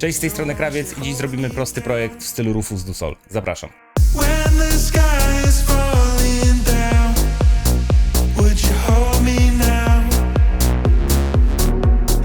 Cześć, z tej strony Krawiec i dziś zrobimy prosty projekt w stylu Rufus du Sol. Zapraszam. When the sky is falling down, would you hold me now?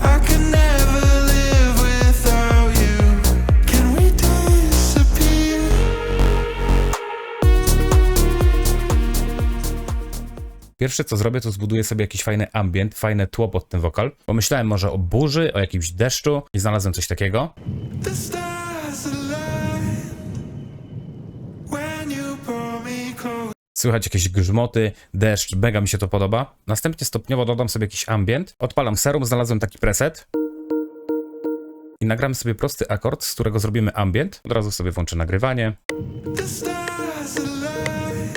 I can never live without you. Can we disappear? Pierwsze co zrobię, to zbuduję sobie jakiś fajny ambient, fajne tło pod ten wokal. Pomyślałem może o burzy, o jakimś deszczu i znalazłem coś takiego. The stars align when you pull me close. Słychać jakieś grzmoty, deszcz, mega mi się to podoba. Następnie stopniowo dodam sobie jakiś ambient. Odpalam Serum, znalazłem taki preset. I nagramy sobie prosty akord, z którego zrobimy ambient. Od razu sobie włączę nagrywanie. The stars align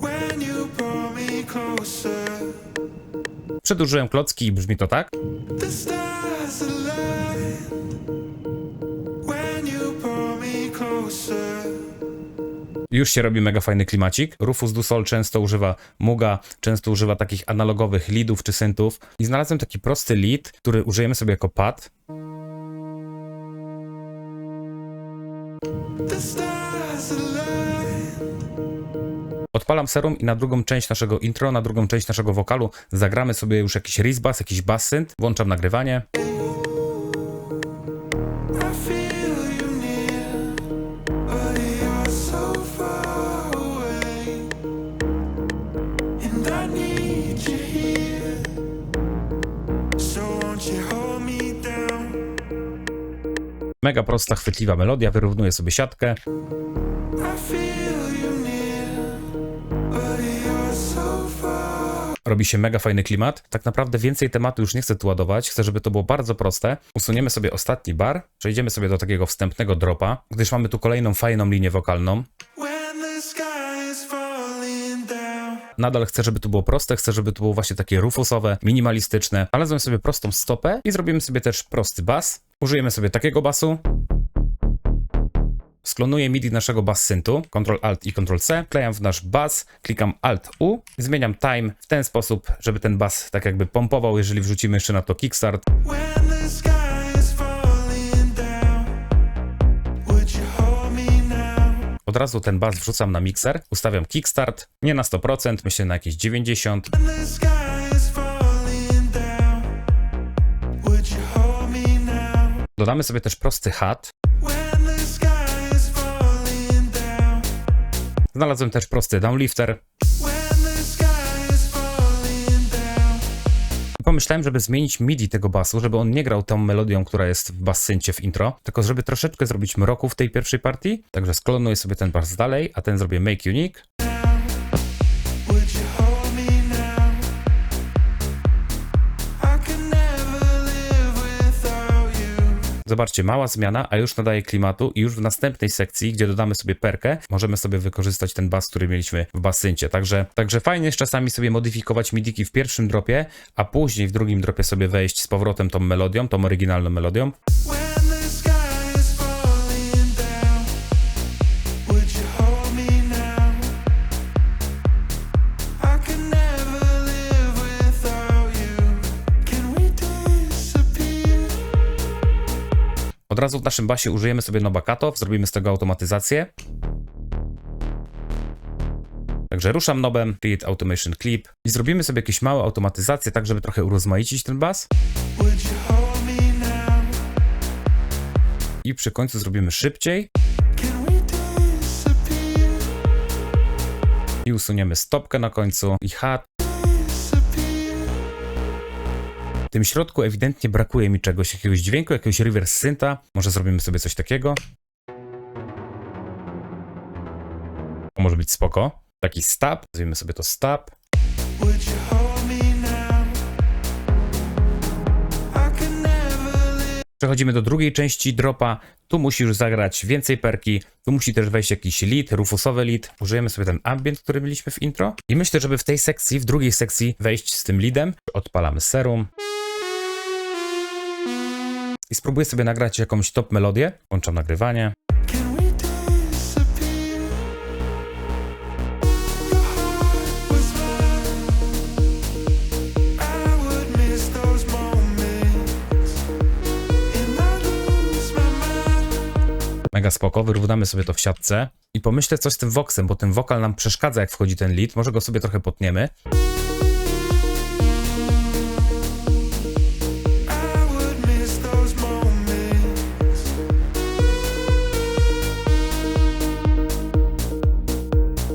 when you pull me closer. Przedłużyłem klocki i brzmi to tak. The stars align when you pull me closer. Już się robi mega fajny klimacik. Rufus du Sol często używa Mooga, często używa takich analogowych leadów czy syntów. I znalazłem taki prosty lead, który użyjemy sobie jako pad. The stars align. Odpalam Serum i na drugą część naszego intro, na drugą część naszego wokalu zagramy sobie już jakiś riz-bass, jakiś bass synth. Włączam nagrywanie. I feel you near, but you're so far away, and I need you here. So won't you hold me down? Mega prosta, chwytliwa melodia, wyrównuję sobie siatkę. I feel you near, but you're so far. Robi się mega fajny klimat. Tak naprawdę więcej tematu już nie chcę tu ładować. Chcę, żeby to było bardzo proste. Usuniemy sobie ostatni bar. Przejdziemy sobie do takiego wstępnego dropa, gdyż mamy tu kolejną fajną linię wokalną. When the sky is falling down. Nadal chcę, żeby tu było proste. Chcę, żeby to było właśnie takie rufusowe, minimalistyczne. Znalazłem sobie prostą stopę i zrobimy sobie też prosty bas. Użyjemy sobie takiego basu. Sklonuję MIDI naszego bass syntu, Ctrl-Alt i Ctrl-C, wklejam w nasz bass, klikam Alt-U, zmieniam time w ten sposób, żeby ten bass tak jakby pompował, jeżeli wrzucimy jeszcze na to kickstart. When the sky is falling down, would you hold me now? Od razu ten bass wrzucam na mikser, ustawiam kickstart, nie na 100%, myślę na jakieś 90%. When the sky is falling down, would you hold me now? Dodamy sobie też prosty hat. When the sky is falling down, Znalazłem też prosty downlifter. when the sky is falling down. Pomyślałem, żeby zmienić MIDI tego basu, żeby on nie grał tą melodią, która jest w bassyncie w intro, tylko żeby troszeczkę zrobić mroku w tej pierwszej partii. Także sklonuję sobie ten bas dalej, a ten zrobię Make Unique. Would you hold me now? I can never live without you. Zobaczcie, mała zmiana, a już nadaje klimatu i już w następnej sekcji, gdzie dodamy sobie perkę, możemy sobie wykorzystać ten bas, który mieliśmy w bassyncie. Także fajnie jest czasami sobie modyfikować midiki w pierwszym dropie, a później w drugim dropie sobie wejść z powrotem tą melodią, tą oryginalną melodią. When the sky is falling down, would you hold me now? I can never live without you. Can we disappear? Od razu w naszym basie użyjemy sobie Knoba Cutoff, zrobimy z tego automatyzację. Także ruszam knobem, Create Automation Clip i zrobimy sobie jakieś małe automatyzacje, tak żeby trochę urozmaicić ten bas. Would you hold me now? I przy końcu zrobimy szybciej Can we disappear? i usuniemy stopkę na końcu i hat. Disappear. W tym środku ewidentnie brakuje mi czegoś, jakiegoś dźwięku, jakiegoś reverse synta. Może zrobimy sobie coś takiego. To może być spoko. Taki stab, nazwijmy sobie to stab. Would you hold me now? I can never live. Przechodzimy do drugiej części dropa. Tu musi już zagrać więcej perki. Tu musi też wejść jakiś lead, rufusowy lead. Użyjemy sobie ten ambient, który mieliśmy w intro. I myślę, żeby w tej sekcji, w drugiej sekcji wejść z tym leadem. Odpalamy Serum. I spróbuję sobie nagrać jakąś top melodię. Włączam nagrywanie. Can we disappear? Your heart was mine. I would miss those moments in my Mega spoko, wyrównamy sobie to w siatce. I pomyślę coś z tym voxem, bo ten wokal nam przeszkadza, jak wchodzi ten lead. Może go sobie trochę potniemy. I would miss those moments.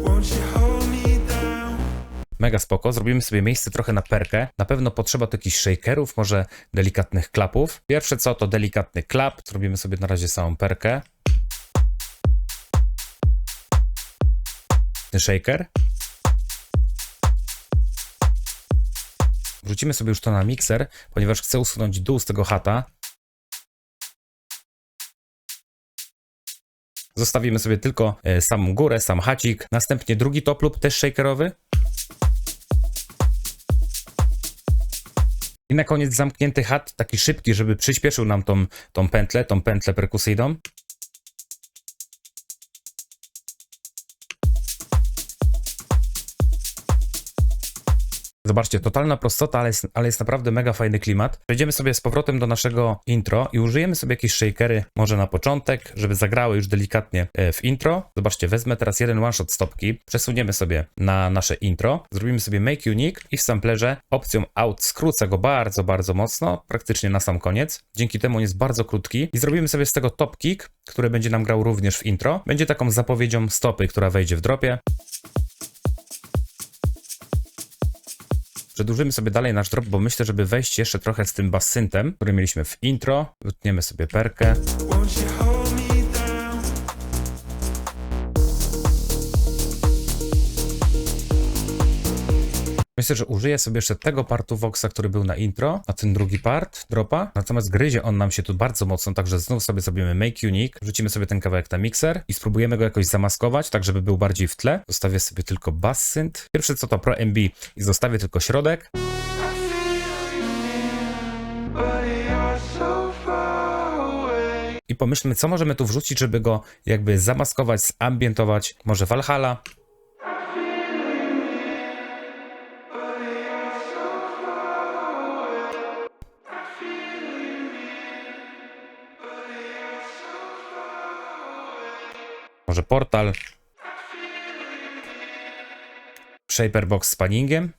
Won't you hold me down? Mega spoko, zrobimy sobie miejsce trochę na perkę. Na pewno potrzeba tu jakichś shakerów, może delikatnych klapów. Pierwsze co to delikatny klap. Zrobimy sobie na razie samą perkę. Shaker. Wrzucimy sobie już to na mikser, ponieważ chcę usunąć dół z tego hata. Zostawimy sobie tylko samą górę, sam hacik. Następnie drugi top loop, też shakerowy. I na koniec zamknięty hat, taki szybki, żeby przyspieszył nam tą pętlę perkusyjną. Zobaczcie, totalna prostota, ale jest naprawdę mega fajny klimat. Przejdziemy sobie z powrotem do naszego intro i użyjemy sobie jakieś shakery, może na początek, żeby zagrały już delikatnie w intro. Zobaczcie, wezmę teraz jeden one-shot stopki, przesuniemy sobie na nasze intro, zrobimy sobie make unique i w samplerze opcją out skrócę go bardzo, bardzo mocno, praktycznie na sam koniec. Dzięki temu on jest bardzo krótki i zrobimy sobie z tego top kick, który będzie nam grał również w intro. Będzie taką zapowiedzią stopy, która wejdzie w dropie. Przedłużymy sobie dalej nasz drop, bo myślę, żeby wejść jeszcze trochę z tym bassyntem, który mieliśmy w intro. Wytniemy sobie perkę. Won't you hold me down? Myślę, że użyję sobie jeszcze tego partu voxa, który był na intro, a ten drugi part dropa. Natomiast gryzie on nam się tu bardzo mocno, także znów sobie zrobimy make unique. Wrzucimy sobie ten kawałek na mikser i spróbujemy go jakoś zamaskować, tak żeby był bardziej w tle. Zostawię sobie tylko bass synth. Pierwsze co to Pro MB i zostawię tylko środek. But you're so far away. I pomyślmy, co możemy tu wrzucić, żeby go jakby zamaskować, zambientować. Może Valhalla. Może Portal. Shaperbox z panningiem.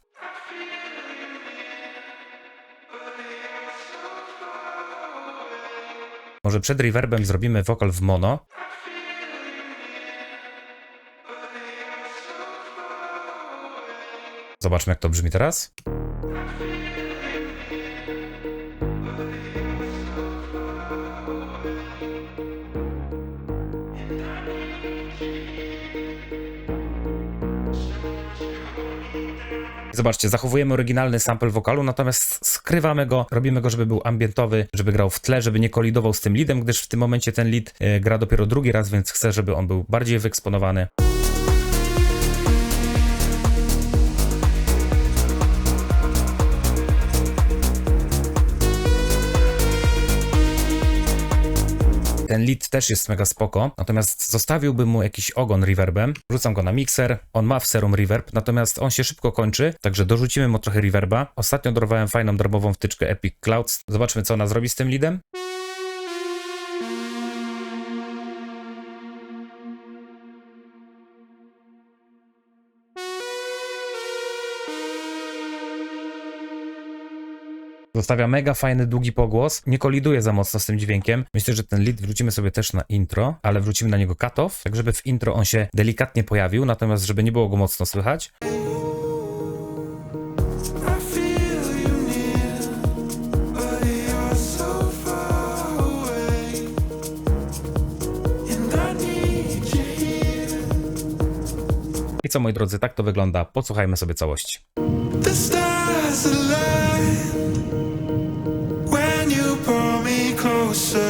Może przed reverbem zrobimy wokal w mono. Zobaczmy, jak to brzmi teraz. Zobaczcie, zachowujemy oryginalny sample wokalu, natomiast skrywamy go, robimy go, żeby był ambientowy, żeby grał w tle, żeby nie kolidował z tym leadem, gdyż w tym momencie ten lead gra dopiero drugi raz, więc chcę, żeby on był bardziej wyeksponowany. Ten lead też jest mega spoko, natomiast zostawiłbym mu jakiś ogon reverbem. Wrzucam go na mikser, on ma w serum reverb, natomiast on się szybko kończy, także dorzucimy mu trochę reverba. Ostatnio dorwałem fajną darmową wtyczkę Epic Clouds. Zobaczmy, co ona zrobi z tym leadem. Zostawia mega fajny, długi pogłos. Nie koliduje za mocno z tym dźwiękiem. Myślę, że ten lead wrzucimy sobie też na intro, ale wrzucimy na niego cut-off, tak żeby w intro on się delikatnie pojawił, natomiast żeby nie było go mocno słychać. I feel you near, but you're so far away. And I need you here. I co, moi drodzy, tak to wygląda. Posłuchajmy sobie całości. The stars align when you pull me closer.